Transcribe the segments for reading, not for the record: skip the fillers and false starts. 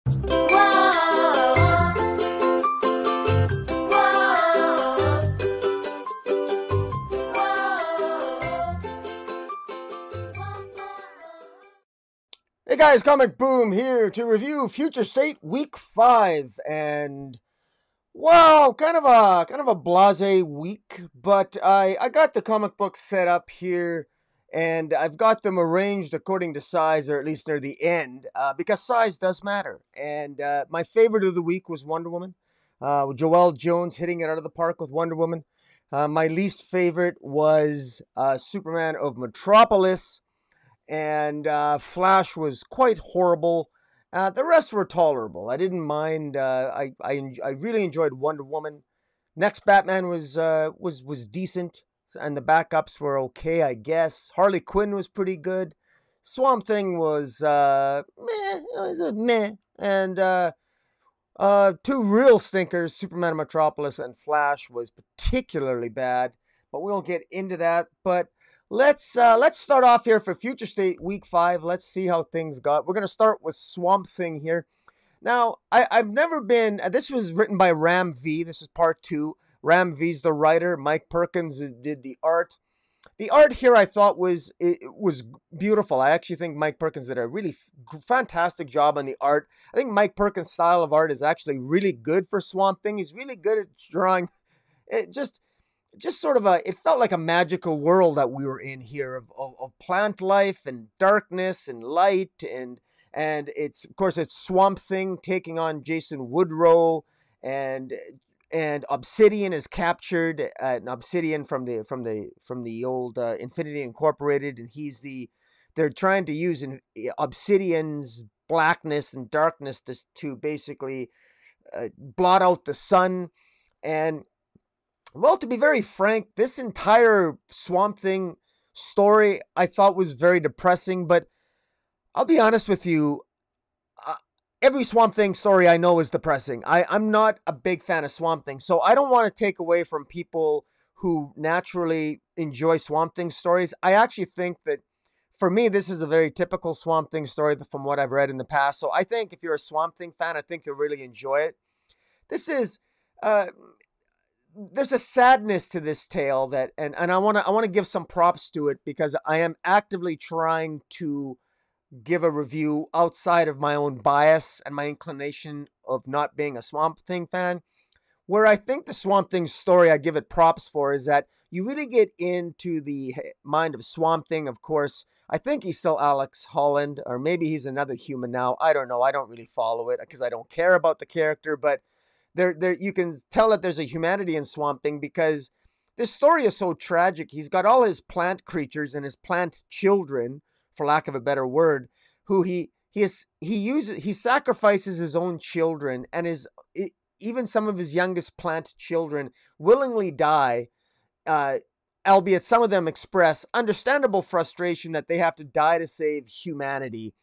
Hey guys, Comic Boom here to review Future State Week 5, and well, kind of a blasé week, but I got the comic books set up here, and I've got them arranged according to size, or at least near the end, because size does matter. And my favorite of the week was Wonder Woman, Joelle Jones hitting it out of the park with Wonder Woman. My least favorite was Superman of Metropolis. And Flash was quite horrible. The rest were tolerable. I didn't mind. I really enjoyed Wonder Woman. Next Batman was decent, and the backups were okay, I guess. Harley Quinn was pretty good. Swamp Thing was meh. It was a meh. And two real stinkers, Superman of Metropolis and Flash, was particularly bad. But we'll get into that. But let's start off here for Future State Week 5. Let's see how things got. We're going to start with Swamp Thing here. Now, I've never been... This was written by Ram V. This is part 2. Ram V's the writer. Mike Perkins did the art. The art here I thought was beautiful. I actually think Mike Perkins did a really fantastic job on the art. I think Mike Perkins' style of art is actually really good for Swamp Thing. He's really good at drawing... It just sort of it felt like a magical world that we were in here of plant life and darkness and light, and it's, of course, it's Swamp Thing taking on Jason Woodrow, and Obsidian is captured, an Obsidian from the old Infinity Incorporated, and they're trying to use Obsidian's blackness and darkness to basically blot out the sun. And well, to be very frank, this entire Swamp Thing story I thought was very depressing, but I'll be honest with you, every Swamp Thing story I know is depressing. I'm not a big fan of Swamp Thing, so I don't want to take away from people who naturally enjoy Swamp Thing stories. I actually think that, for me, this is a very typical Swamp Thing story from what I've read in the past, so I think if you're a Swamp Thing fan, I think you'll really enjoy it. This is... there's a sadness to this tale that, and I want to give some props to it, because I am actively trying to give a review outside of my own bias and my inclination of not being a Swamp Thing fan. Where I think the Swamp Thing story I give it props for is that you really get into the mind of Swamp Thing. Of course, I think he's still Alex Holland, or maybe he's another human now. I don't know. I don't really follow it because I don't care about the character, but you can tell that there's a humanity in Swamp Thing, because this story is so tragic. He's got all his plant creatures and his plant children, for lack of a better word, who he sacrifices his own children, and even some of his youngest plant children willingly die, albeit some of them express understandable frustration that they have to die to save humanity.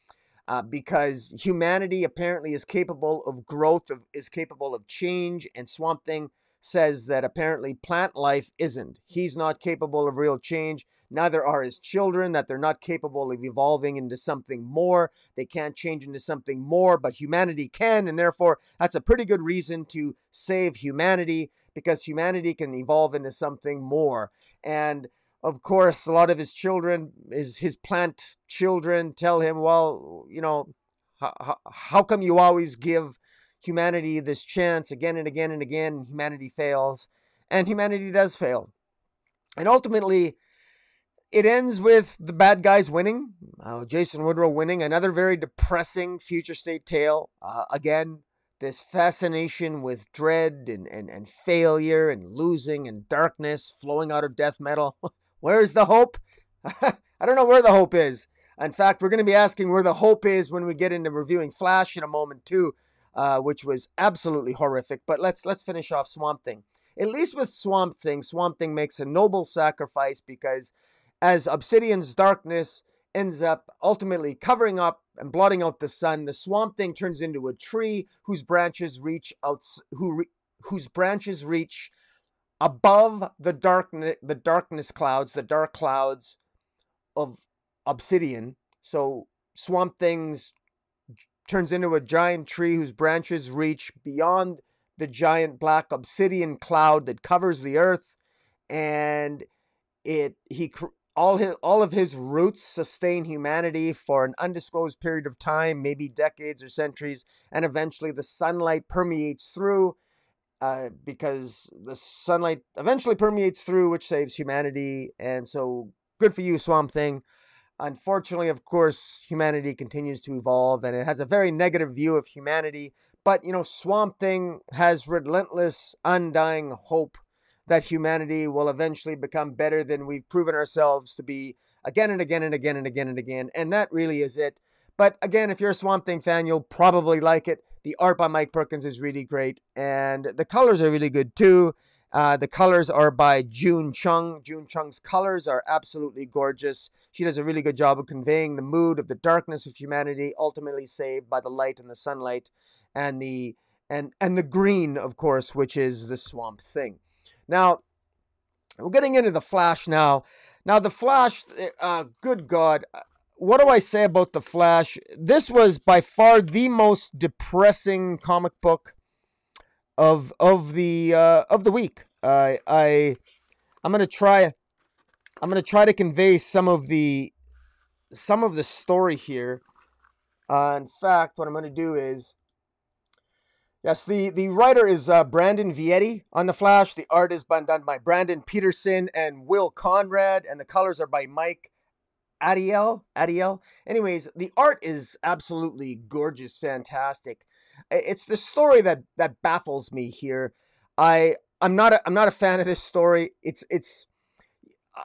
Because humanity apparently is capable of growth, is capable of change, and Swamp Thing says that apparently plant life isn't. He's not capable of real change. Neither are his children, that they're not capable of evolving into something more. They can't change into something more, but humanity can, and therefore that's a pretty good reason to save humanity, because humanity can evolve into something more. And of course, a lot of his children, his plant children, tell him, well, you know, how come you always give humanity this chance again and again and again? Humanity fails, and humanity does fail. And ultimately, it ends with the bad guys winning, Jason Woodrow winning. Another very depressing Future State tale. Again, this fascination with dread and failure and losing and darkness flowing out of death metal. Where's the hope? I don't know where the hope is. In fact, we're going to be asking where the hope is when we get into reviewing Flash in a moment too, which was absolutely horrific. But let's finish off Swamp Thing. At least with Swamp Thing makes a noble sacrifice, because as Obsidian's darkness ends up ultimately covering up and blotting out the sun, the Swamp Thing turns into a tree whose branches reach above the dark clouds of Obsidian. So Swamp Thing's turns into a giant tree whose branches reach beyond the giant black obsidian cloud that covers the earth, and it he all of his roots sustain humanity for an undisclosed period of time, maybe decades or centuries, and eventually the sunlight permeates through, because the sunlight eventually permeates through, which saves humanity. And so, good for you, Swamp Thing. Unfortunately, of course, humanity continues to evolve, and it has a very negative view of humanity. But, Swamp Thing has relentless, undying hope that humanity will eventually become better than we've proven ourselves to be again and again and again and again and again. And that really is it. But again, if you're a Swamp Thing fan, you'll probably like it. The art by Mike Perkins is really great, and the colors are really good too. The colors are by June Chung. June Chung's colors are absolutely gorgeous. She does a really good job of conveying the mood of the darkness of humanity, ultimately saved by the light and the sunlight, and the green, of course, which is the Swamp Thing. Now, we're getting into the Flash now. Now, the Flash, good God, what do I say about the Flash? This was by far the most depressing comic book of the week. I'm gonna try to convey some of the story here. In fact, what I'm gonna do is, yes, the writer is Brandon Vietti on the Flash. The art is done by Brandon Peterson and Will Conrad, and the colors are by Mike Adiel. Anyways, the art is absolutely gorgeous, fantastic. It's the story that baffles me here. I'm not a fan of this story.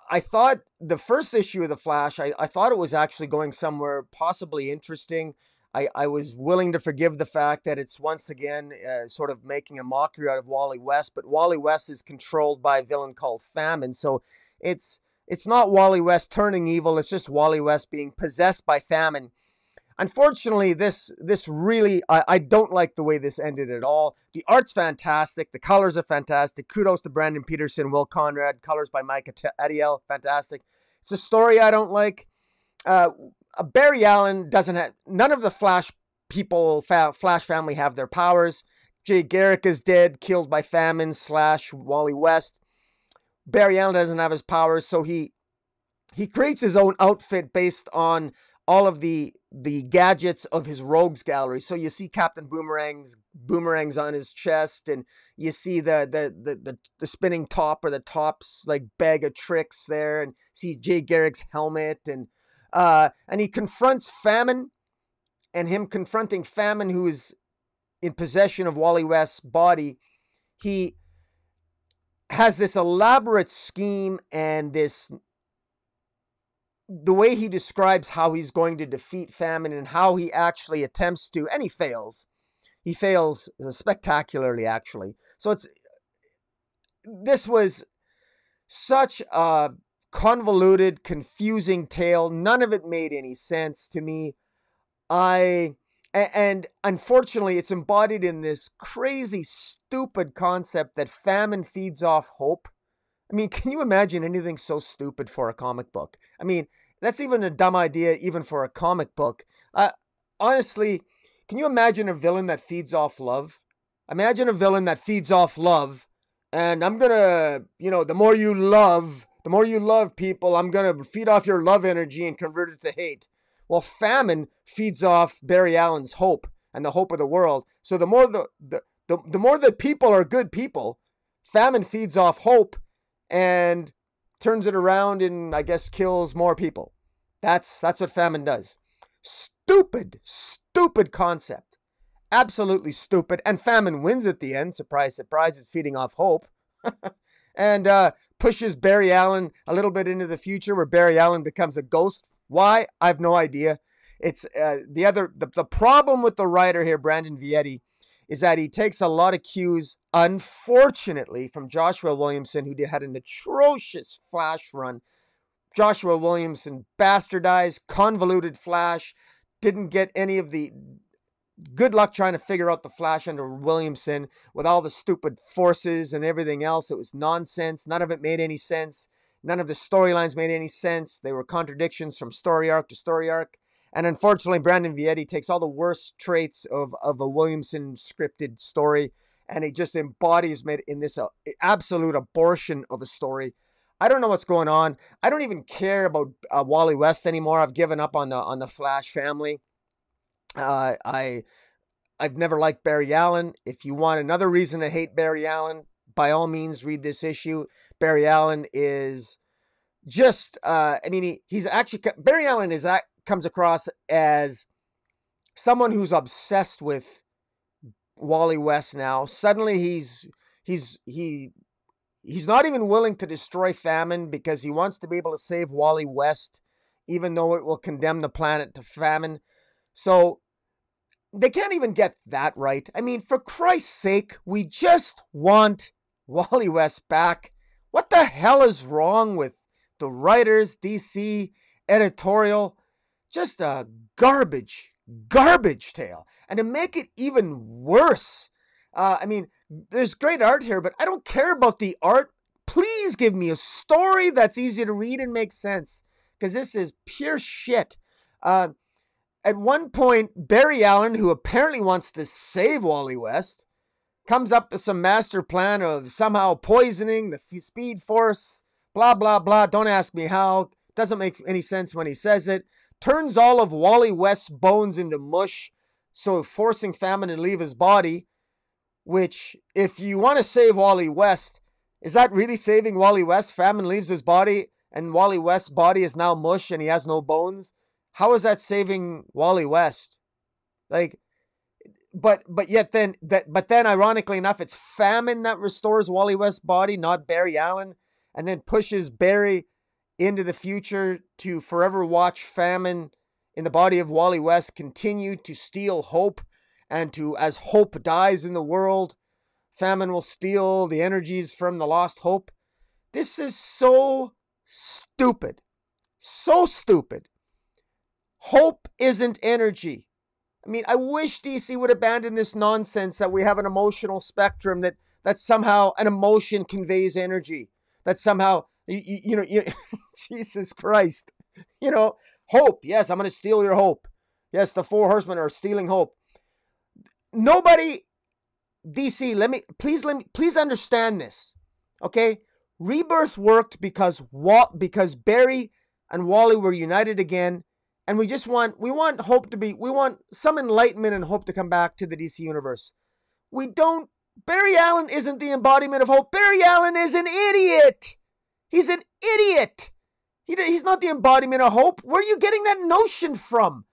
I thought the first issue of the Flash, I thought it was actually going somewhere possibly interesting. I was willing to forgive the fact that it's once again sort of making a mockery out of Wally West, but Wally West is controlled by a villain called Famine, so it's not Wally West turning evil, it's just Wally West being possessed by famine. Unfortunately, this really, I don't like the way this ended at all. The art's fantastic. The colors are fantastic. Kudos to Brandon Peterson, Will Conrad. Colors by Mike Adiel, fantastic. It's a story I don't like. Barry Allen doesn't have, none of the Flash people, Flash family have their powers. Jay Garrick is dead, killed by famine / Wally West. Barry Allen doesn't have his powers, so he creates his own outfit based on all of the gadgets of his rogues gallery. So you see Captain boomerangs on his chest, and you see the spinning top, or the top's like bag of tricks there, and see Jay Garrick's helmet, and he confronts Famine, and him confronting Famine, who is in possession of Wally West's body. He has this elaborate scheme, and the way he describes how he's going to defeat Famine and how he actually attempts to, and he fails. He fails spectacularly, actually. So this was such a convoluted, confusing tale. None of it made any sense to me. And unfortunately, it's embodied in this crazy, stupid concept that famine feeds off hope. I mean, can you imagine anything so stupid for a comic book? I mean, that's even a dumb idea, even for a comic book. Honestly, can you imagine a villain that feeds off love? Imagine a villain that feeds off love, and I'm gonna, the more you love people, I'm gonna feed off your love energy and convert it to hate. Well, famine feeds off Barry Allen's hope and the hope of the world. So the more the more that people are good people, famine feeds off hope and turns it around and, I guess, kills more people. That's what famine does. Stupid concept. Absolutely stupid. And famine wins at the end. Surprise, surprise. It's feeding off hope. And pushes Barry Allen a little bit into the future, where Barry Allen becomes a ghost. Why? I have no idea. It's the problem with the writer here, Brandon Vietti, is that he takes a lot of cues, unfortunately, from Joshua Williamson, who had an atrocious Flash run. Joshua Williamson bastardized, convoluted Flash, didn't get any of the good luck trying to figure out the Flash under Williamson with all the stupid forces and everything else. It was nonsense. None of it made any sense. None of the storylines made any sense. They were contradictions from story arc to story arc. And unfortunately, Brandon Vietti takes all the worst traits of a Williamson scripted story, and he just embodies it in this absolute abortion of a story. I don't know what's going on. I don't even care about Wally West anymore. I've given up on the Flash family. I've never liked Barry Allen. If you want another reason to hate Barry Allen, by all means, read this issue. Barry Allen is just, he's actually, Barry Allen comes across as someone who's obsessed with Wally West now. Suddenly he's not even willing to destroy famine because he wants to be able to save Wally West, even though it will condemn the planet to famine. So they can't even get that right. I mean, for Christ's sake, we just want Wally West back. What the hell is wrong with the writers, DC, editorial? Just a garbage tale. And to make it even worse, there's great art here, but I don't care about the art. Please give me a story that's easy to read and make sense, because this is pure shit. At one point, Barry Allen, who apparently wants to save Wally West, comes up with some master plan of somehow poisoning the Speed Force, blah, blah, blah. Don't ask me how. Doesn't make any sense when he says it. Turns all of Wally West's bones into mush, so forcing famine to leave his body, which, if you want to save Wally West, is that really saving Wally West? Famine leaves his body, and Wally West's body is now mush, and he has no bones? How is that saving Wally West? But then ironically enough, it's famine that restores Wally West's body, not Barry Allen, and then pushes Barry into the future to forever watch famine in the body of Wally West continue to steal hope, and to, as hope dies in the world, famine will steal the energies from the lost hope. This is so stupid. So stupid. Hope isn't energy. I mean, I wish DC would abandon this nonsense that we have an emotional spectrum, that somehow an emotion conveys energy, that somehow, Jesus Christ, hope. Yes, I'm going to steal your hope. Yes, the Four Horsemen are stealing hope. Nobody, DC, please understand this, okay? Rebirth worked because Barry and Wally were united again. And we want hope we want some enlightenment and hope to come back to the DC universe. Barry Allen isn't the embodiment of hope. Barry Allen is an idiot. He's an idiot. He's not the embodiment of hope. Where are you getting that notion from?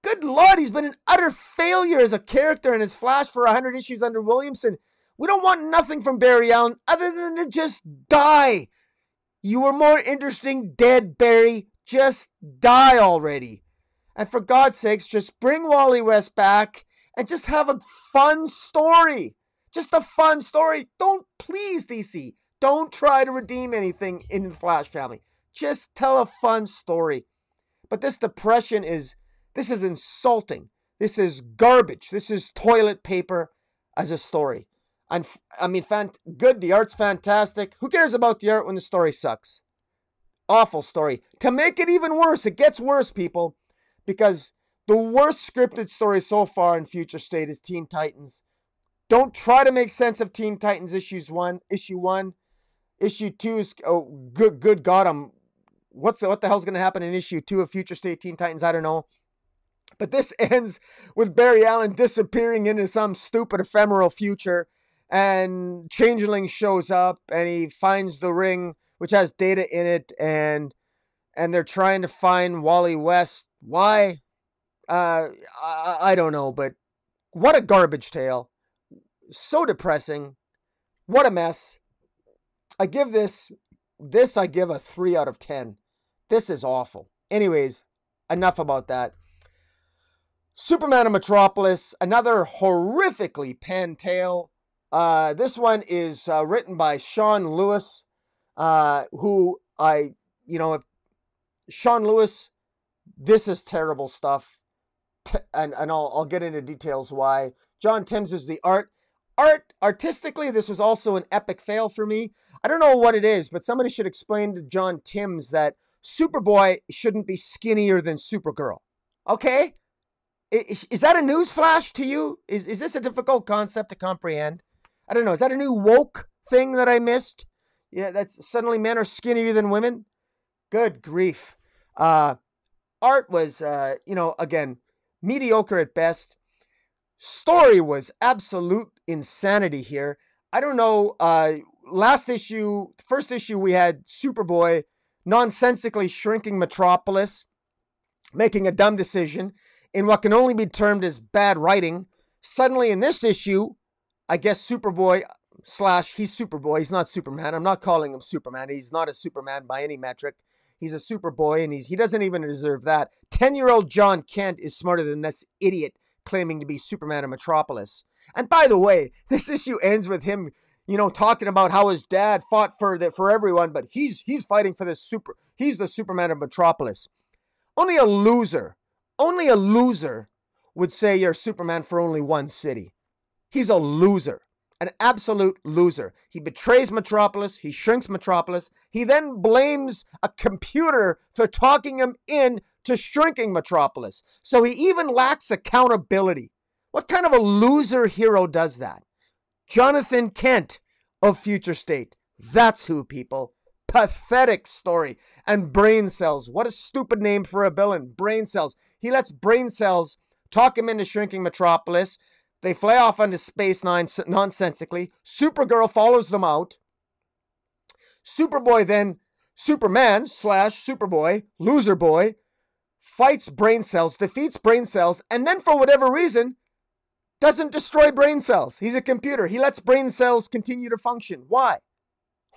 Good Lord, he's been an utter failure as a character and as Flash for 100 issues under Williamson. We don't want nothing from Barry Allen other than to just die. You were more interesting dead, Barry. Just die already. And for God's sakes, just bring Wally West back and just have a fun story. Just a fun story. Please, DC, don't try to redeem anything in the Flash family. Just tell a fun story. But this depression is insulting. This is garbage. This is toilet paper as a story. Good. The art's fantastic. Who cares about the art when the story sucks? Awful story. To make it even worse, it gets worse, people, because the worst scripted story so far in Future State is Teen Titans. Don't try to make sense of Teen Titans issue 1. Issue 2 is, good God, what the hell's going to happen in issue 2 of Future State Teen Titans? I don't know. But this ends with Barry Allen disappearing into some stupid ephemeral future, and Changeling shows up and he finds the ring, which has data in it, and they're trying to find Wally West. Why? I don't know, but what a garbage tale. So depressing. What a mess. I give this I give a 3 out of 10. This is awful. Anyways, enough about that. Superman of Metropolis, another horrifically penned tale. This one is written by Sean Lewis. Sean Lewis, this is terrible stuff. And I'll get into details why. John Timms is the art. Artistically, this was also an epic fail for me. I don't know what it is, but somebody should explain to John Timms that Superboy shouldn't be skinnier than Supergirl. Okay? Is that a news flash to you? Is this a difficult concept to comprehend? I don't know. Is that a new woke thing that I missed? Yeah, that's suddenly men are skinnier than women? Good grief. Art was, again, mediocre at best. Story was absolute insanity here. I don't know. First issue, we had Superboy nonsensically shrinking Metropolis, making a dumb decision in what can only be termed as bad writing. Suddenly, in this issue, I guess Superboy / he's Superboy. He's not Superman. I'm not calling him Superman. He's not a Superman by any metric. He's a Superboy, and he doesn't even deserve that. 10-year-old Jon Kent is smarter than this idiot claiming to be Superman of Metropolis. And by the way, this issue ends with him, talking about how his dad fought for everyone, but he's fighting for he's the Superman of Metropolis. Only a loser would say you're Superman for only one city. He's a loser. An absolute loser. He betrays Metropolis. He shrinks Metropolis. He then blames a computer for talking him in to shrinking Metropolis. So he even lacks accountability. What kind of a loser hero does that? Jonathan Kent of Future State. That's who, people. Pathetic story. And Brain Cells. What a stupid name for a villain. Brain Cells. He lets Brain Cells talk him into shrinking Metropolis. They fly off into space nonsensically. Supergirl follows them out. Superboy then, Superman / Superboy, Loser Boy, fights Brain Cells, defeats Brain Cells, and then for whatever reason, doesn't destroy Brain Cells. He's a computer. He lets Brain Cells continue to function. Why?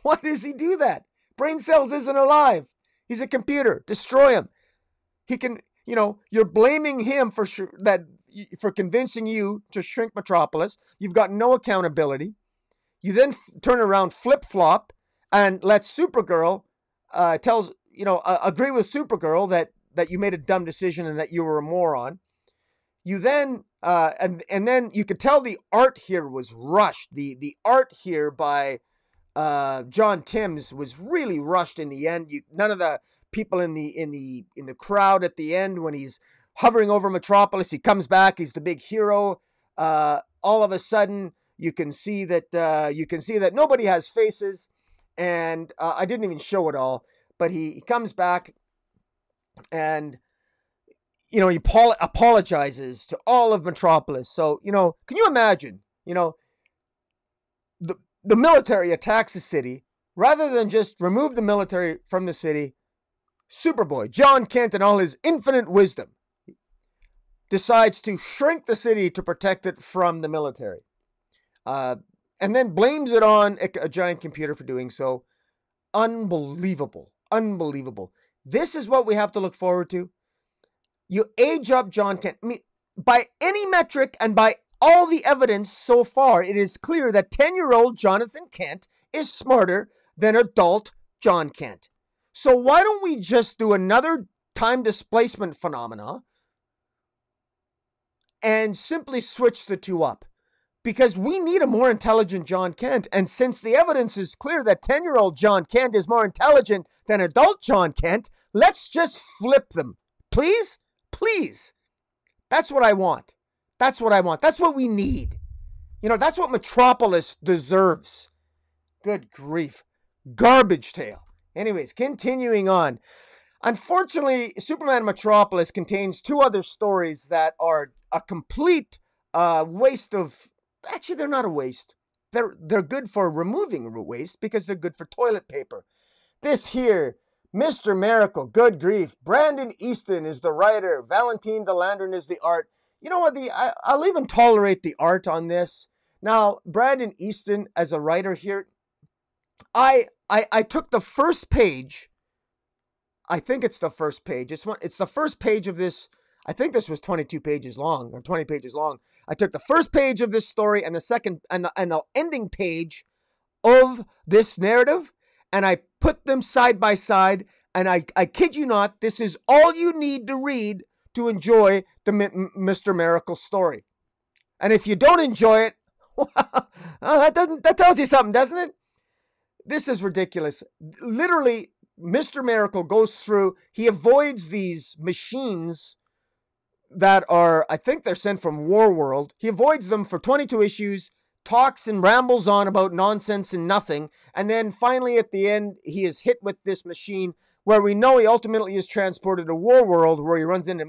Why does he do that? Brain Cells isn't alive. He's a computer. Destroy him. He can, you're blaming him for convincing you to shrink Metropolis. You've got no accountability. You then turn around, flip-flop, and let Supergirl agree with Supergirl that you made a dumb decision and that you were a moron. You then and then you could tell the art here was rushed. The art here by John Timms was really rushed in the end. None of the people in the crowd at the end when he's hovering over Metropolis, he comes back. He's the big hero. All of a sudden, you can see that nobody has faces, and I didn't even show it all. But he comes back, and he apologizes to all of Metropolis. So can you imagine? The military attacks the city. Rather than just remove the military from the city, Superboy, Jon Kent, and all his infinite wisdom, decides to shrink the city to protect it from the military. And then blames it on a giant computer for doing so. Unbelievable. Unbelievable. This is what we have to look forward to. You age up Jon Kent. I mean, by any metric and by all the evidence so far, it is clear that 10-year-old Jonathan Kent is smarter than adult Jon Kent. So why don't we just do another time displacement phenomena and simply switch the two up? Because we need a more intelligent Jon Kent. And since the evidence is clear that 10-year-old Jon Kent is more intelligent than adult Jon Kent, let's just flip them. Please? Please. That's what I want. That's what I want. That's what we need. That's what Metropolis deserves. Good grief. Garbage tale. Anyways, continuing on. Unfortunately, Superman Metropolis contains two other stories that are a complete waste of... Actually, they're not a waste. They're good for removing waste because they're good for toilet paper. This here, Mr. Miracle, good grief. Brandon Easton is the writer. Valentine DeLandren is the art. You know what? I'll even tolerate the art on this. Now, Brandon Easton as a writer here, I took the first page. I think it's the first page. It's the first page of this. I think this was 22 pages long or 20 pages long. I took the first page of this story and the second and the ending page of this narrative, and I put them side by side. And I kid you not, this is all you need to read to enjoy the Mr. Miracle story. And if you don't enjoy it, that tells you something, doesn't it? This is ridiculous. Literally, Mr. Miracle goes through, he avoids these machines that are, I think they're sent from War World. He avoids them for 22 issues, talks and rambles on about nonsense and nothing, and then finally at the end, he is hit with this machine where we know he ultimately is transported to War World, where he runs into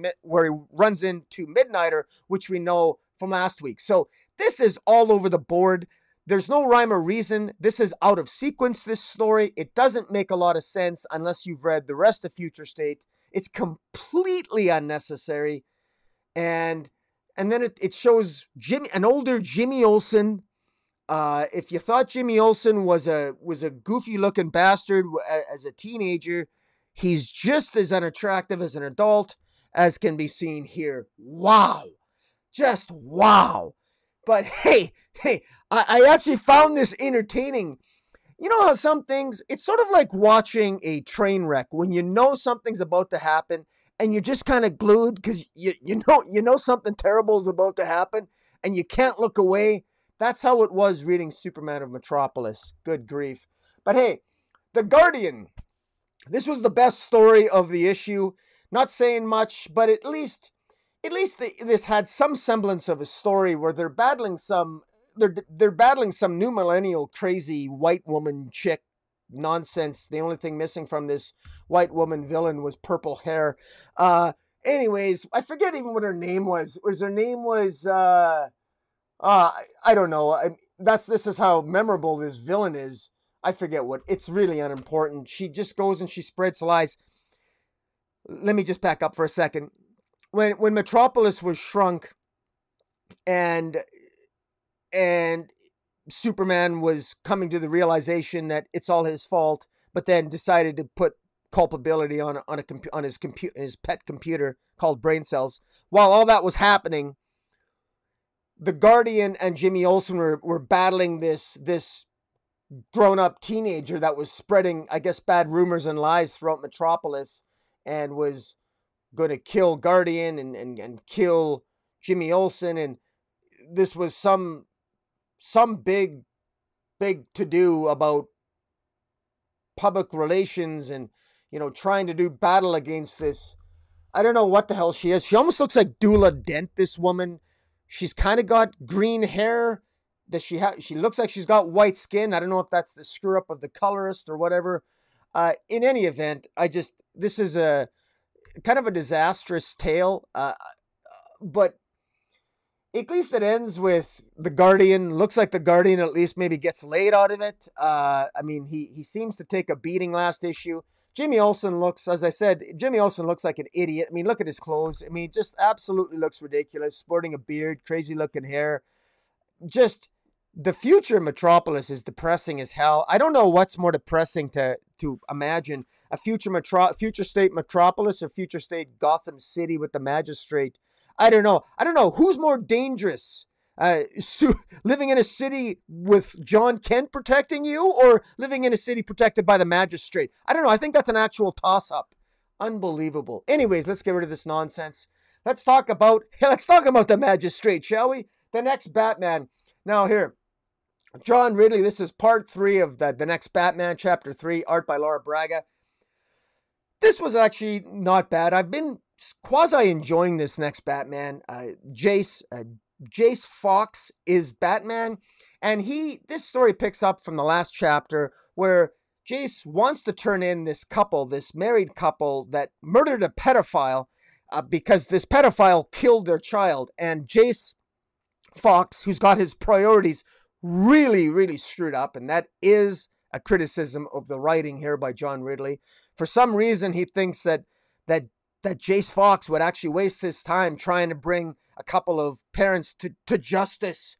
Midnighter, which we know from last week. So this is all over the board. There's no rhyme or reason. This is out of sequence, this story. It doesn't make a lot of sense unless you've read the rest of Future State. It's completely unnecessary. And then it shows an older Jimmy Olsen. If you thought Jimmy Olsen was a goofy looking bastard as a teenager, he's just as unattractive as an adult, as can be seen here. Wow. Just wow. But hey, I actually found this entertaining. You know how some things, it's sort of like watching a train wreck when you know something's about to happen and you're just kind of glued because you know something terrible is about to happen and you can't look away. That's how it was reading Superman of Metropolis. Good grief. But hey, The Guardian. This was the best story of the issue. Not saying much, but at least this had some semblance of a story where they're battling some new millennial crazy white woman chick nonsense. The only thing missing from this white woman villain was purple hair. Anyways, I forget even what her name was. Her name was I don't know. This is how memorable this villain is. I forget what. It's really unimportant. She just goes and she spreads lies. Let me just back up for a second. When Metropolis was shrunk and Superman was coming to the realization that it's all his fault, but then decided to put culpability on his pet computer called Brain Cells. While all that was happening, the Guardian and Jimmy Olsen were battling this grown-up teenager that was spreading, I guess, bad rumors and lies throughout Metropolis and was going to kill Guardian and kill Jimmy Olsen. And this was some big to-do about public relations and, trying to do battle against this. I don't know what the hell she is. She almost looks like Dula Dent, this woman. She's kind of got green hair. She looks like she's got white skin. I don't know if that's the screw up of the colorist or whatever. In any event, this is a kind of a disastrous tale. But at least it ends with the Guardian. Looks like the Guardian at least maybe gets laid out of it. He seems to take a beating last issue. Jimmy Olsen looks, as I said, like an idiot. I mean, look at his clothes. I mean, just absolutely looks ridiculous. Sporting a beard, crazy looking hair. Just the future Metropolis is depressing as hell. I don't know what's more depressing to imagine. A future state Metropolis or future state Gotham City with the Magistrate. I don't know. Who's more dangerous? Living in a city with Jon Kent protecting you or living in a city protected by the Magistrate? I don't know. I think that's an actual toss-up. Unbelievable. Anyways, let's get rid of this nonsense. Let's talk about the Magistrate, shall we? The next Batman. Now here, John Ridley. This is part 3 of the next Batman, chapter 3, art by Laura Braga. This was actually not bad. I've been quasi enjoying this next Batman. Jace Fox is Batman, and this story picks up from the last chapter where Jace wants to turn in this married couple that murdered a pedophile because this pedophile killed their child, and Jace Fox, who's got his priorities really, really screwed up, and that is a criticism of the writing here by John Ridley. For some reason, he thinks that Jace Fox would actually waste his time trying to bring a couple of parents to justice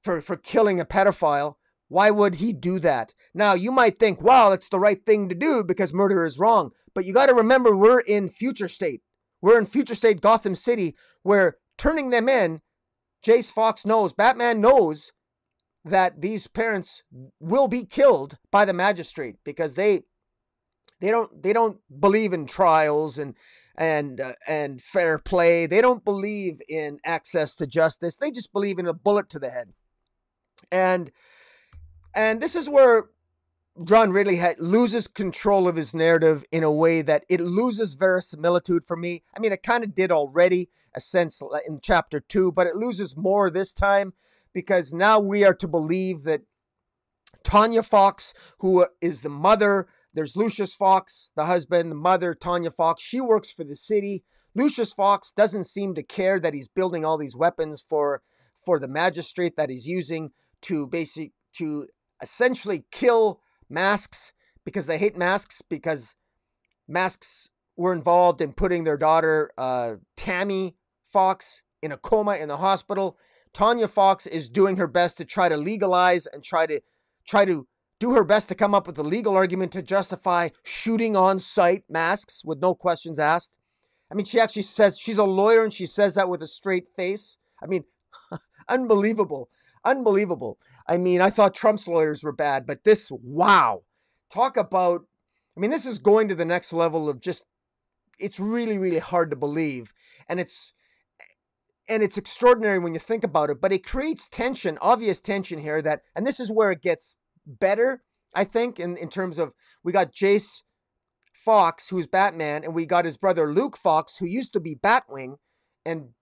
for killing a pedophile. Why would he do that? Now, you might think, wow, it's the right thing to do because murder is wrong. But you got to remember, we're in future state. We're in future state Gotham City, where turning them in, Batman knows that these parents will be killed by the Magistrate because they don't believe in trials and fair play. They don't believe in access to justice. They just believe in a bullet to the head. And this is where John Ridley loses control of his narrative in a way that it loses verisimilitude for me. I mean, it kind of did already, a sense in chapter 2, but it loses more this time because now we are to believe that Tanya Fox, who is the mother, there's Lucius Fox, the husband, the mother, Tanya Fox, she works for the city. Lucius Fox doesn't seem to care that he's building all these weapons for the magistrate that he's using to essentially kill masks because they hate masks, because masks were involved in putting their daughter, Tammy Fox, in a coma in the hospital. Tanya Fox is doing her best to try to legalize and try to do her best to come up with a legal argument to justify shooting on sight masks with no questions asked. I mean, she actually says she's a lawyer and she says that with a straight face. I mean, unbelievable. Unbelievable. I mean, I thought Trump's lawyers were bad, but this, wow. Talk about, I mean, this is going to the next level of just, it's really, really hard to believe. And it's extraordinary when you think about it, but it creates tension, obvious tension here that, and this is where it gets better, I think, in terms of, we got Jace Fox, who's Batman, and we got his brother Luke Fox, who used to be Batwing, and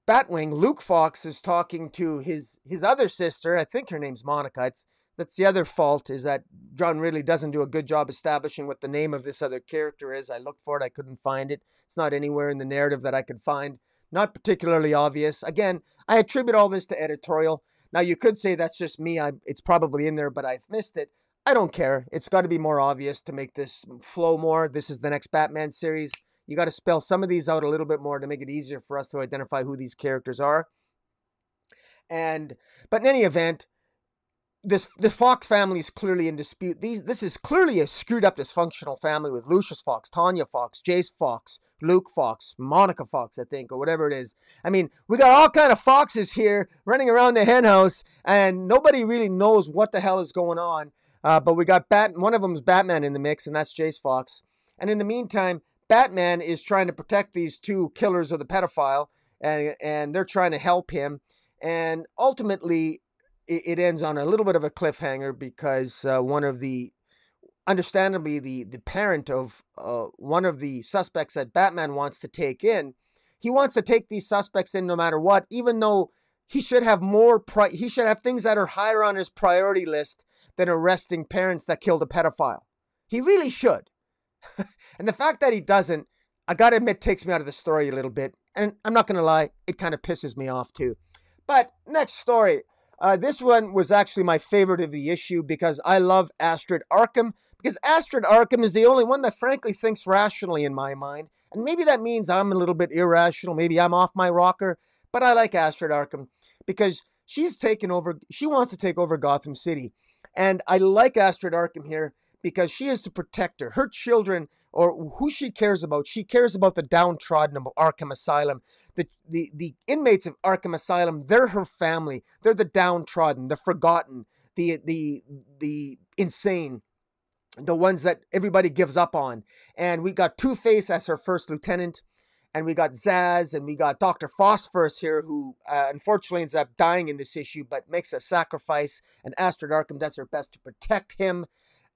Batwing, Luke Fox, is talking to his other sister. I think her name's Monica. That's the other fault, is that John Ridley doesn't do a good job establishing what the name of this other character is. I looked for it. I couldn't find it. It's not anywhere in the narrative that I could find. Not particularly obvious. Again, I attribute all this to editorial. Now, you could say that's just me. It's probably in there, but I've missed it. I don't care. It's got to be more obvious to make this flow more. This is the next Batman series. You got to spell some of these out a little bit more to make it easier for us to identify who these characters are. But in any event, the Fox family is clearly in dispute. This is clearly a screwed up, dysfunctional family with Lucius Fox, Tanya Fox, Jace Fox, Luke Fox, Monica Fox, I think, or whatever it is. I mean, we got all kind of foxes here running around the henhouse, and nobody really knows what the hell is going on. But we got one of them is Batman in the mix, and that's Jace Fox. And in the meantime, Batman is trying to protect these two killers of the pedophile, and they're trying to help him. And ultimately, it ends on a little bit of a cliffhanger because understandably, the parent of one of the suspects that Batman wants to take in, he wants to take these suspects in no matter what, even though he should have he should have things that are higher on his priority list than arresting parents that killed a pedophile. He really should. And the fact that he doesn't, I gotta admit, takes me out of the story a little bit. And I'm not gonna lie, it kind of pisses me off too. But next story. This one was actually my favorite of the issue because I love Astrid Arkham. Because Astrid Arkham is the only one that frankly thinks rationally in my mind. And maybe that means I'm a little bit irrational. Maybe I'm off my rocker. But I like Astrid Arkham because she wants to take over Gotham City. And I like Astrid Arkham here because she is to protect her children, or who she cares about. She cares about the downtrodden of Arkham Asylum. The inmates of Arkham Asylum, they're her family. They're the downtrodden, the forgotten, the insane, the ones that everybody gives up on. And we got Two-Face as her first lieutenant, and we got Zaz, and we got Dr. Phosphorus here, who unfortunately ends up dying in this issue, but makes a sacrifice, and Astrid Arkham does her best to protect him.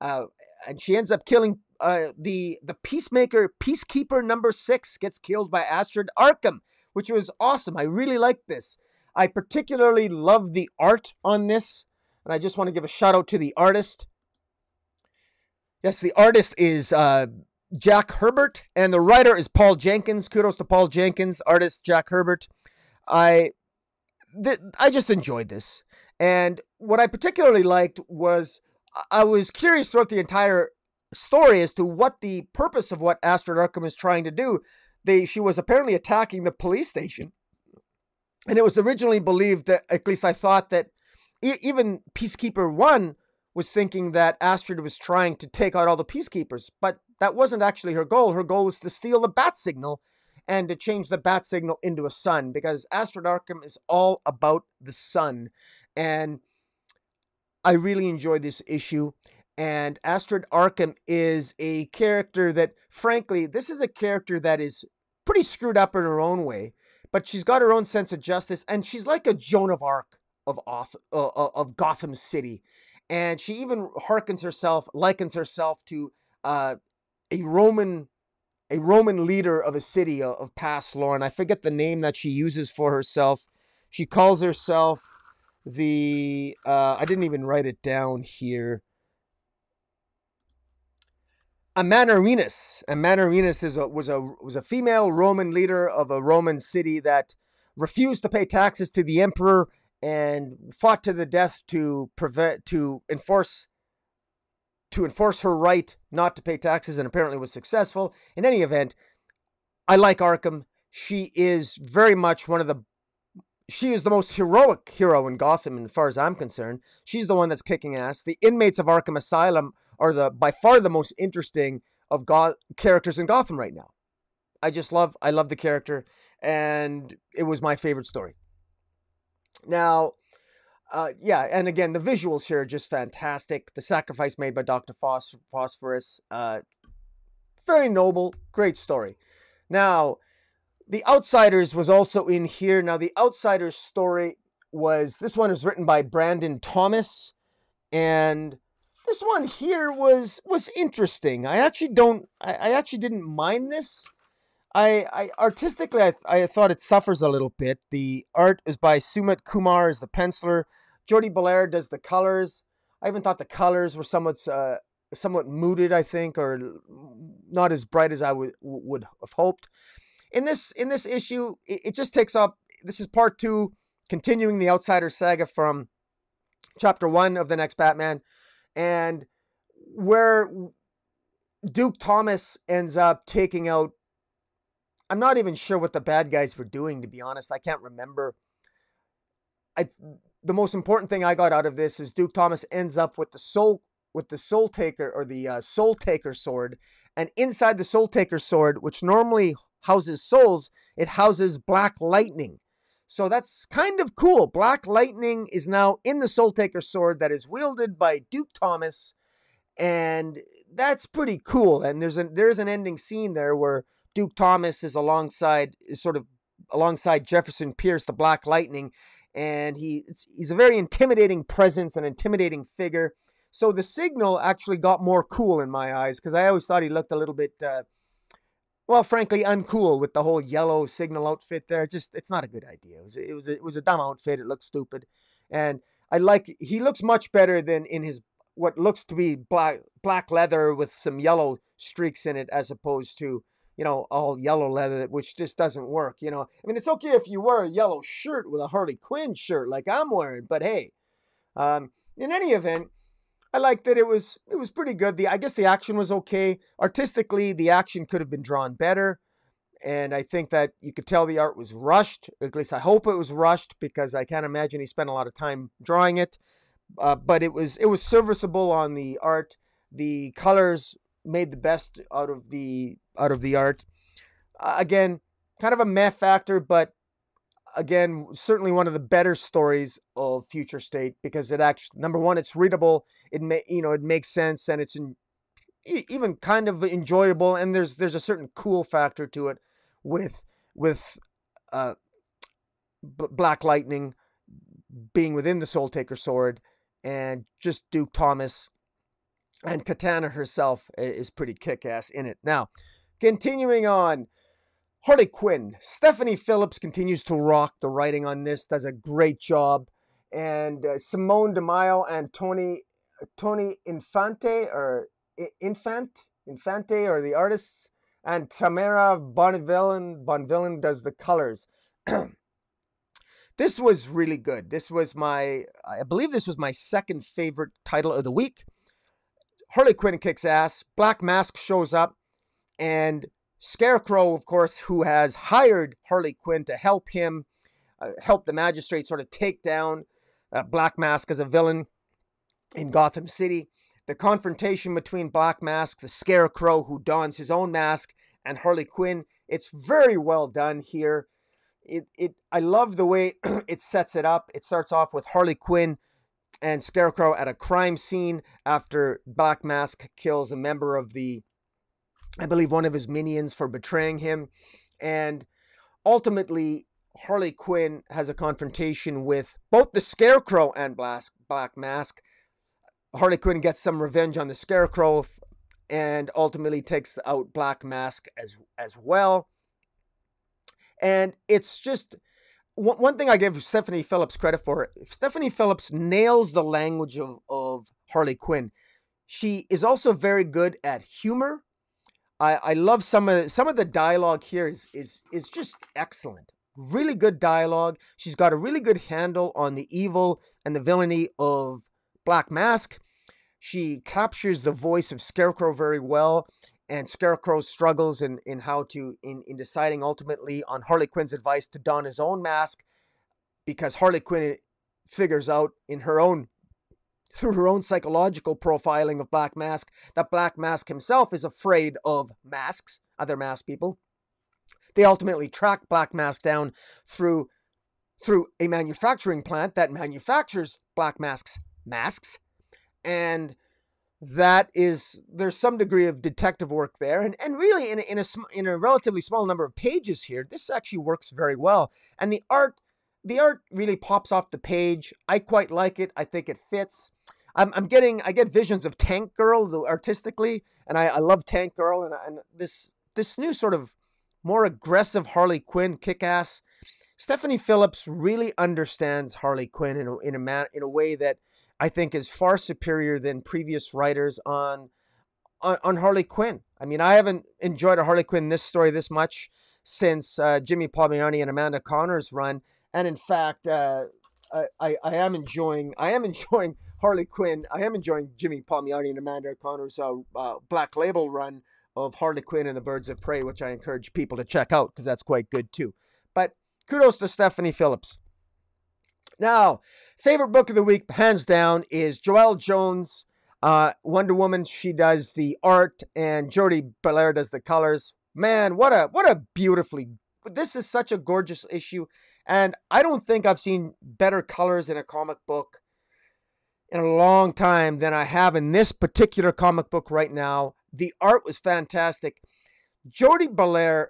And she ends up killing the Peacekeeper number 6 gets killed by Astrid Arkham, which was awesome. I really liked this. I particularly love the art on this, and I just want to give a shout out to the artist. Yes, the artist is Jack Herbert, and the writer is Paul Jenkins. Kudos to Paul Jenkins, artist Jack Herbert. I just enjoyed this. And what I particularly liked was I was curious throughout the entire story as to what the purpose of what Astrid Arkham is trying to do. She was apparently attacking the police station. And it was originally believed that, at least I thought, that even Peacekeeper 1 was thinking that Astrid was trying to take out all the peacekeepers. But that wasn't actually her goal. Her goal was to steal the bat signal and to change the bat signal into a sun, because Astrid Arkham is all about the sun. And I really enjoyed this issue. And Astrid Arkham is a character that, frankly, this is a character that is pretty screwed up in her own way, but she's got her own sense of justice, and she's like a Joan of Arc of Gotham City. and she even likens herself to uh, a Roman leader of a city of past lore, and I forget the name that she uses for herself. She calls herself the I didn't even write it down here. Amanirenas. Amanirenas was a female Roman leader of a Roman city that refused to pay taxes to the emperor and fought to the death to enforce her right not to pay taxes, and apparently was successful. In any event, I like Arkham. She is very much she is the most heroic hero in Gotham, as far as I'm concerned. She's the one that's kicking ass. The inmates of Arkham Asylum are by far the most interesting of characters in Gotham right now. I love the character, and it was my favorite story. Now, yeah, and again, the visuals here are just fantastic. The sacrifice made by Dr. Phosphorus, very noble, great story. Now, The Outsiders was also in here. Now, The Outsiders story this one was written by Brandon Thomas, and this one here was interesting. I actually didn't mind this. I artistically, I thought it suffers a little bit. The art is by Sumit Kumar as the penciler. Jody Belair does the colors. I even thought the colors were somewhat muted, I think, or not as bright as I would have hoped. In this issue, it just takes up. This is part 2, continuing the Outsider saga from chapter 1 of the next Batman, and where Duke Thomas ends up taking out. I'm not even sure what the bad guys were doing, to be honest. I can't remember. The most important thing I got out of this is Duke Thomas ends up with the Soul Taker, or the Soul Taker sword, and inside the Soul Taker sword, which normally houses souls, it houses Black Lightning. So that's kind of cool. Black Lightning is now in the Soul Taker sword that is wielded by Duke Thomas, and that's pretty cool. And there's an ending scene there where Duke Thomas is alongside Jefferson Pierce, the Black Lightning, and he's a very intimidating presence, an intimidating figure. So the Signal actually got more cool in my eyes, because I always thought he looked a little bit, frankly, uncool with the whole yellow Signal outfit there. It's not a good idea. It was a dumb outfit. It looked stupid, and he looks much better than in his what looks to be black leather with some yellow streaks in it, as opposed to all yellow leather, which just doesn't work. I mean, it's okay if you wear a yellow shirt with a Harley Quinn shirt like I'm wearing, but hey, in any event, I liked that it was pretty good. I guess the action was okay. Artistically, the action could have been drawn better, and I think that you could tell the art was rushed. At least I hope it was rushed, because I can't imagine he spent a lot of time drawing it. But it was serviceable on the art. The colors made the best out of the art. Again, kind of a meh factor, but again, certainly one of the better stories of Future State, because it actually, number one, it's readable. It makes sense, and it's even kind of enjoyable. And there's a certain cool factor to it with Black Lightning being within the Soul Taker sword, and just Duke Thomas and Katana herself is pretty kick-ass in it. Now, continuing on, Harley Quinn. Stephanie Phillips continues to rock the writing on this, does a great job. And Simone DeMaio and Tony Infante are the artists, and Tamara Bonvillain does the colors. This was really good. I believe this was my second favorite title of the week. Harley Quinn kicks ass. Black Mask shows up, and Scarecrow, of course, who has hired Harley Quinn to help him, help the magistrate sort of take down Black Mask as a villain in Gotham City. The confrontation between Black Mask, the Scarecrow, who dons his own mask, and Harley Quinn, it's very well done here. I love the way it sets it up. It starts off with Harley Quinn and Scarecrow at a crime scene after Black Mask kills a member of I believe one of his minions, for betraying him. And ultimately, Harley Quinn has a confrontation with both the Scarecrow and Black Mask. Harley Quinn gets some revenge on the Scarecrow and ultimately takes out Black Mask as well. And it's just one thing I give Stephanie Phillips credit for. Stephanie Phillips nails the language of Harley Quinn. She is also very good at humor. I love some of the dialogue here is just excellent. Really good dialogue. She's got a really good handle on the evil and the villainy of Black Mask. She captures the voice of Scarecrow very well, and Scarecrow struggles in how to in deciding ultimately on Harley Quinn's advice to don his own mask, because Harley Quinn figures out in her own through her own psychological profiling of Black Mask that Black Mask himself is afraid of masks, other masked people. They ultimately track Black Mask down through a manufacturing plant that manufactures Black Mask's masks, and there's some degree of detective work there, and really in a relatively small number of pages here, this actually works very well, and the art really pops off the page. I quite like it. I think it fits. I get visions of Tank Girl artistically, and I love Tank Girl, and this new sort of more aggressive Harley Quinn kick-ass. Stephanie Phillips really understands Harley Quinn in a way that I think is far superior than previous writers on Harley Quinn. I mean, I haven't enjoyed a Harley Quinn this story this much since Jimmy Palmiotti and Amanda Connor's run, and in fact, I am enjoying Harley Quinn. I am enjoying Jimmy Palmiotti and Amanda Connor's Black Label run of Harley Quinn and the Birds of Prey, which I encourage people to check out because that's quite good too. But kudos to Stephanie Phillips. Now, favorite book of the week, hands down, is Joelle Jones' Wonder Woman. She does the art, and Jordie Bellaire does the colors. Man, what a beautifully... This is such a gorgeous issue, and I don't think I've seen better colors in a comic book in a long time than I have in this particular comic book right now. The art was fantastic. Jordie Bellaire,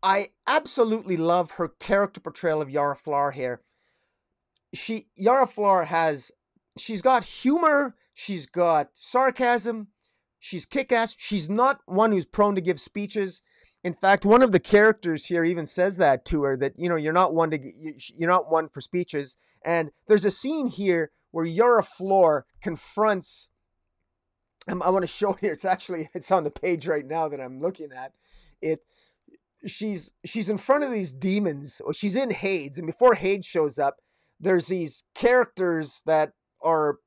I absolutely love her character portrayal of Yara Flor here. Yara Flor she's got humor, she's got sarcasm, she's kick-ass. She's not one who's prone to give speeches. In fact, one of the characters here even says that to her, that, you know, you're not one for speeches. And there's a scene here where Yara Flor confronts, I want to show it here. It's on the page right now that I'm looking at it. She's in front of these demons, or she's in Hades, and before Hades shows up, there's these characters that are,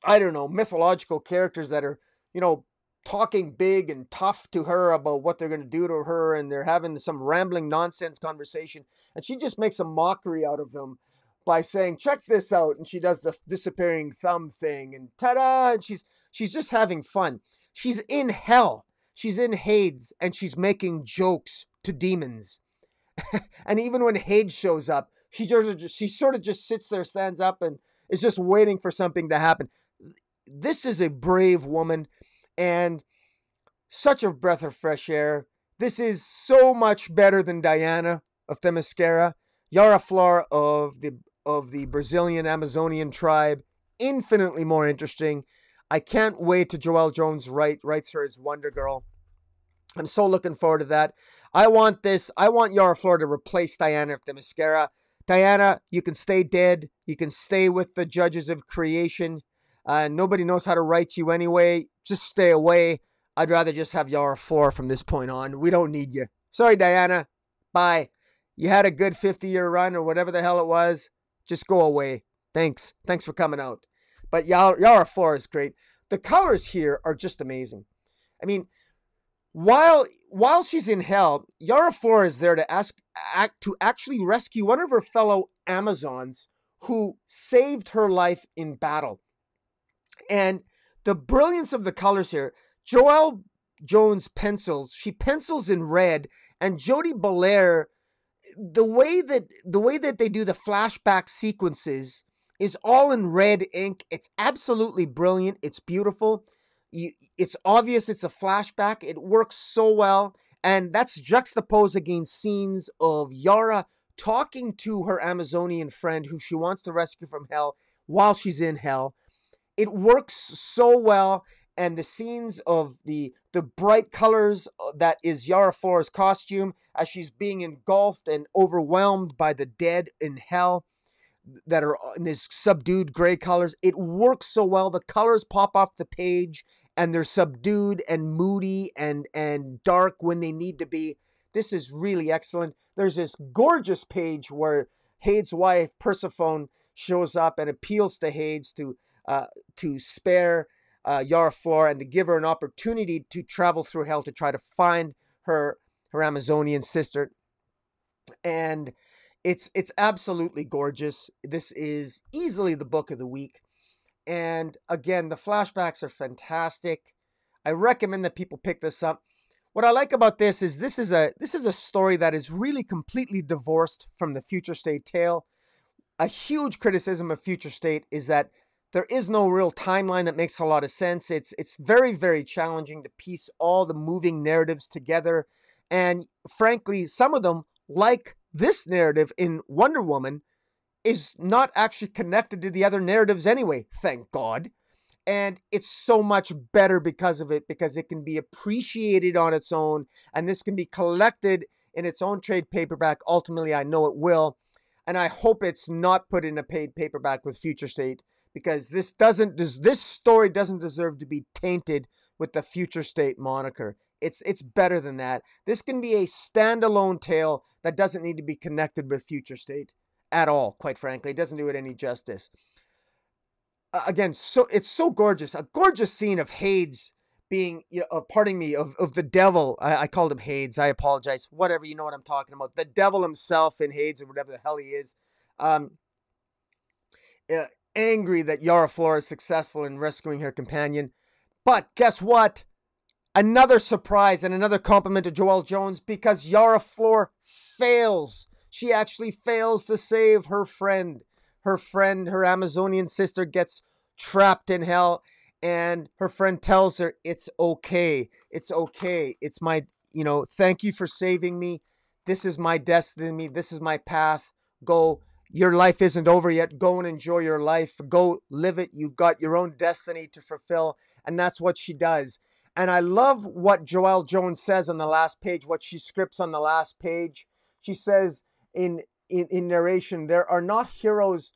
I don't know, mythological characters that are, you know, talking big and tough to her about what they're going to do to her, and they're having some rambling nonsense conversation, and she just makes a mockery out of them by saying, check this out, and she does the disappearing thumb thing, and ta-da, and she's just having fun. She's in hell. She's in Hades, and she's making jokes to demons. And even when Hades shows up, she sort of just sits there, stands up, and is just waiting for something to happen. This is a brave woman, and such a breath of fresh air. This is so much better than Diana of Themyscira. Yara Flor of the Brazilian Amazonian tribe, infinitely more interesting. I can't wait till Joelle Jones writes her as Wonder Girl. I'm so looking forward to that. I want Yara Flor to replace Diana of Themyscira. Diana, you can stay dead. You can stay with the judges of creation. Nobody knows how to write you anyway. Just stay away. I'd rather just have Yara Flor from this point on. We don't need you. Sorry, Diana. Bye. You had a good 50-year run or whatever the hell it was. Just go away. Thanks. Thanks for coming out. But Yara Flor is great. The colors here are just amazing. I mean, while she's in hell, Yara Flor is there to actually rescue one of her fellow Amazons who saved her life in battle. And the brilliance of the colors here, Joelle Jones pencils. She pencils in red, and Jordie Bellaire, the way that they do the flashback sequences is all in red ink. It's absolutely brilliant. It's beautiful. It's obvious it's a flashback. It works so well. And that's juxtaposed against scenes of Yara talking to her Amazonian friend who she wants to rescue from hell while she's in hell. it works so well. And the scenes of the bright colors that is Yara Flor's costume as she's being engulfed and overwhelmed by the dead in hell that are in these subdued gray colors. It works so well. The colors pop off the page and they're subdued and moody and dark when they need to be. This is really excellent. There's this gorgeous page where Hade's wife, Persephone, shows up and appeals to Hades to spare Yara Flor and to give her an opportunity to travel through hell to try to find her Amazonian sister. And it's absolutely gorgeous. This is easily the book of the week. And again, the flashbacks are fantastic. I recommend that people pick this up. What I like about this is a story that is really completely divorced from the Future State tale. A huge criticism of Future State is that there is no real timeline that makes a lot of sense. It's very, very challenging to piece all the moving narratives together. And frankly, some of them, like this narrative in Wonder Woman, is not actually connected to the other narratives anyway, thank God. And it's so much better because of it, because it can be appreciated on its own, and this can be collected in its own trade paperback. Ultimately, I know it will. And I hope it's not put in a paid paperback with Future State, because this story doesn't deserve to be tainted with the Future State moniker. It's better than that. This can be a standalone tale that doesn't need to be connected with Future State at all, quite frankly. It doesn't do it any justice. Again, so it's so gorgeous. A gorgeous scene of Hades being, of the devil. I called him Hades. I apologize. Whatever, you know what I'm talking about. The devil himself in Hades, or whatever the hell he is. Angry that Yara Flor is successful in rescuing her companion. But guess what? Another surprise and another compliment to Joelle Jones, because Yara Flor fails. She actually fails to save her friend. Her Amazonian sister, gets trapped in hell, and her friend tells her, it's okay. It's okay. It's my, thank you for saving me. This is my destiny. This is my path. Go. Your life isn't over yet. Go and enjoy your life. Go live it. You've got your own destiny to fulfill. And that's what she does. And I love what Joelle Jones says on the last page, what she scripts on the last page. She says in narration, there are not heroes.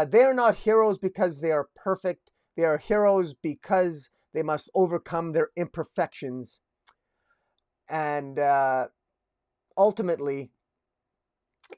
They are not heroes because they are perfect. They are heroes because they must overcome their imperfections. And ultimately,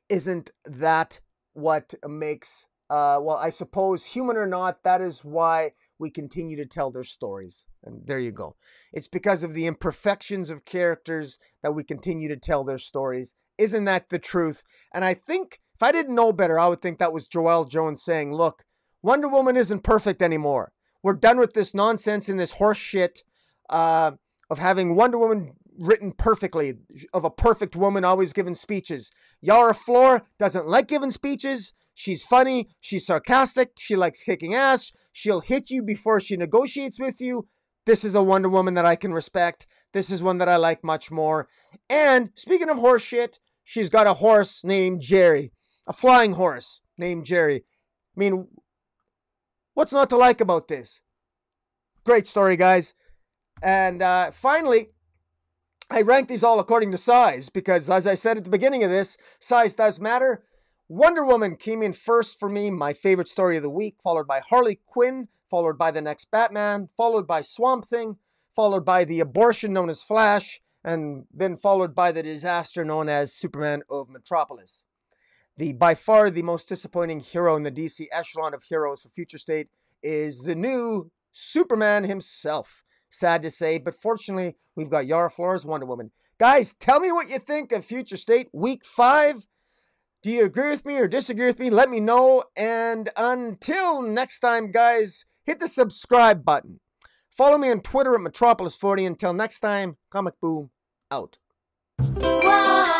isn't that what makes, I suppose, human or not, that is why we continue to tell their stories. And there you go. It's because of the imperfections of characters that we continue to tell their stories. Isn't that the truth? And I think, if I didn't know better, I would think that was Joelle Jones saying, look, Wonder Woman isn't perfect anymore. We're done with this nonsense and this horse shit of having Wonder Woman written perfectly, of a perfect woman always giving speeches. Yara Flor doesn't like giving speeches. She's funny. She's sarcastic. She likes kicking ass. She'll hit you before she negotiates with you. This is a Wonder Woman that I can respect. This is one that I like much more. And speaking of horse shit, she's got a horse named Jerry. A flying horse named Jerry. I mean, what's not to like about this? Great story, guys. And finally, I rank these all according to size, because as I said at the beginning of this, size does matter. Wonder Woman came in first for me, my favorite story of the week, followed by Harley Quinn, followed by the next Batman, followed by Swamp Thing, followed by the abortion known as Flash, and then followed by the disaster known as Superman of Metropolis. By far the most disappointing hero in the DC echelon of heroes for Future State is the new Superman himself. Sad to say, but fortunately, we've got Yara Flor's Wonder Woman. Guys, tell me what you think of Future State Week 5. Do you agree with me or disagree with me? Let me know. And until next time, guys, hit the subscribe button. Follow me on Twitter at Metropolis40. Until next time, Comic Boom out. Whoa.